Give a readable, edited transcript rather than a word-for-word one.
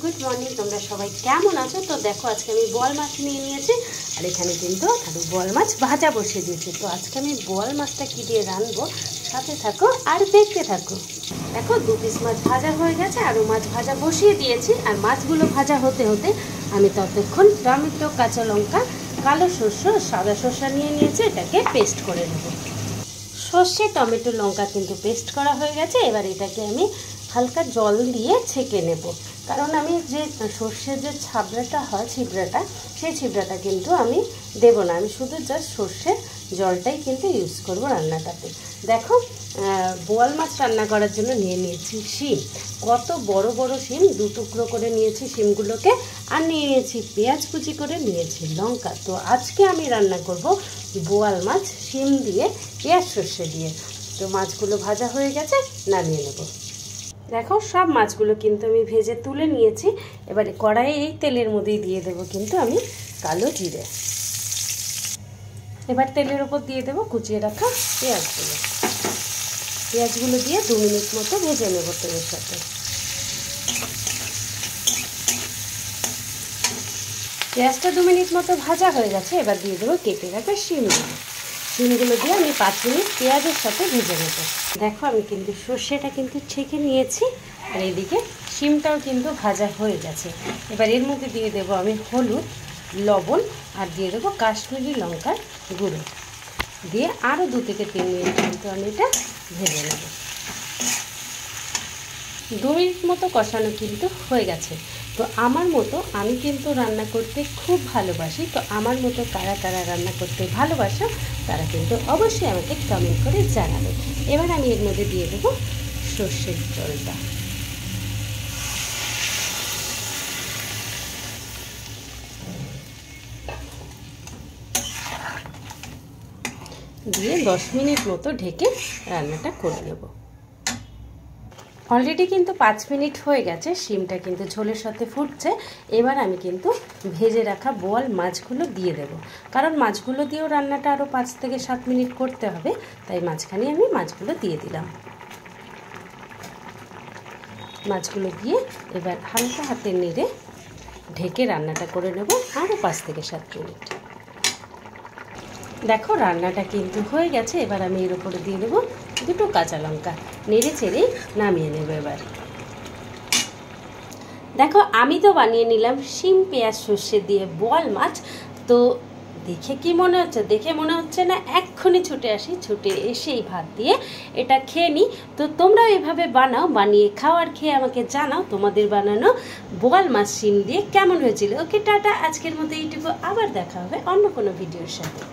Good morning. তোমরা সবাই কেমন আছো? তো দেখো আজকে আমি বোয়াল মাছ নিয়ে নিয়েছি আর এখানে কিন্তু আরো বোয়াল মাছ ভাজা বসিয়ে দিয়েছি। তো আজকে আমি বোয়াল মাছটা কি দিয়ে রান্নবো সাথে থাকো আর দেখতে থাকো। দেখো 2 পিস মাছ ভাজা হয়ে গেছে, আরও মাছ ভাজা বসিয়ে দিয়েছি। আর মাছগুলো ভাজা হতে হতে আমি ততক্ষণ টমেটো, কাঁচা লঙ্কা, কালো সরষে, সাদা সরষা নিয়ে নিয়েছি, এটাকে পেস্ট করে নেব। সর্ষে, টমেটো, লঙ্কা কিন্তু পেস্ট করা হয়ে গেছে। এবার এটাকে আমি হালকা জল দিয়ে ছেঁকে নেব, কারণ আমি যে সর্ষের যে ছাবড়াটা হয়, ছিবড়াটা, সেই ছিবড়াটা কিন্তু আমি দেব না। আমি শুধু জাস্ট সর্ষের জলটাই কিন্তু ইউজ করব রান্নাটাতে। দেখো বোয়াল মাছ রান্না করার জন্য নিয়ে নিয়েছি শিম। কত বড় বড় শিম, 2 টুকরো করে নিয়েছি শিমগুলোকে। আর নিয়ে নিয়েছি পেঁয়াজ কুচি করে, নিয়েছি লঙ্কা। তো আজকে আমি রান্না করব বোয়াল মাছ শিম দিয়ে, পেঁয়াজ সর্ষে দিয়ে। তো মাছগুলো ভাজা হয়ে গেছে, নামিয়ে নেব। দেখো সব মাছগুলো কিন্তু আমি ভেজে তুলে নিয়েছি। এবারে কড়াইয়ে এই তেলের মধ্যেই দিয়ে দেবো কিন্তু আমি কালো জিরে। এবার তেলের ওপর দিয়ে দেবো কুচিয়ে রাখা পেঁয়াজগুলো। পেঁয়াজগুলো দিয়ে 2 মিনিট মতো ভেজে নেব তেলের সাথে। পেঁয়াজটা 2 মিনিট মতো ভাজা হয়ে গেছে। এবার দিয়ে দেবো কেটে রাখা শিমগুলো। শিমগুলো দিয়ে আমি 5 মিনিট পেঁয়াজের সাথে ভেজে নেব। দেখো আমি কিন্তু সর্ষেটা কিন্তু ছেঁকে নিয়েছি, আর এদিকে শিমটাও কিন্তু ভাজা হয়ে গেছে। এবার এর মধ্যে দিয়ে দেবো আমি হলুদ, লবণ, আর দিয়ে দেবো কাশ্মীরি লঙ্কার গুঁড়ো। দিয়ে আরও 2 থেকে 3 মিনিট কিন্তু আমি এটা ভেজে নেব। 2 মিনিট মতো কষানো কিন্তু হয়ে গেছে। তো আমার মতো, আমি কিন্তু রান্না করতে খুব ভালোবাসি। তো আমার মতো কারা কারা রান্না করতে ভালোবাসো তারা কিন্তু অবশ্যই আমাকে কমেন্ট করে জানাবে। এবার আমি এর মধ্যে দিয়ে দেবো সর্ষের জলটা। দিয়ে 10 মিনিট মতো ঢেকে রান্নাটা করে নেব। অলরেডি কিন্তু 5 মিনিট হয়ে গেছে, শিমটা কিন্তু ঝোলের সাথে ফুটছে। এবার আমি কিন্তু ভেজে রাখা বোয়াল মাছগুলো দিয়ে দেব, কারণ মাছগুলো দিয়েও রান্নাটা আরও 5 থেকে 7 মিনিট করতে হবে। তাই মাঝখানে আমি মাছগুলো দিয়ে দিলাম। মাছগুলো দিয়ে এবার হালকা হাতে নেড়ে ঢেকে রান্নাটা করে নেব আরও 5 থেকে 7 মিনিট। দেখো রান্নাটা কিন্তু হয়ে গেছে। এবার আমি এর উপরে দিয়ে দেবো 2টো কাঁচা লঙ্কা, নেড়ে চেড়ে নামিয়ে নেব। এবার দেখো আমি তো বানিয়ে নিলাম শিম পেঁয়াজ সর্ষে দিয়ে বোয়াল মাছ। তো দেখে কি মনে হচ্ছে? দেখে মনে হচ্ছে না এক্ষুনি ছুটে আসি, ছুটে এসেই ভাত দিয়ে এটা খেয়ে নিই। তো তোমরা এভাবে বানাও, বানিয়ে খাও আর খেয়ে আমাকে জানাও তোমাদের বানানো বোয়াল মাছ শিম দিয়ে কেমন হয়েছিল। ওকে টাটা, আজকের মতো এইটুকু। আবার দেখা হবে অন্য কোনো ভিডিওর সাথে।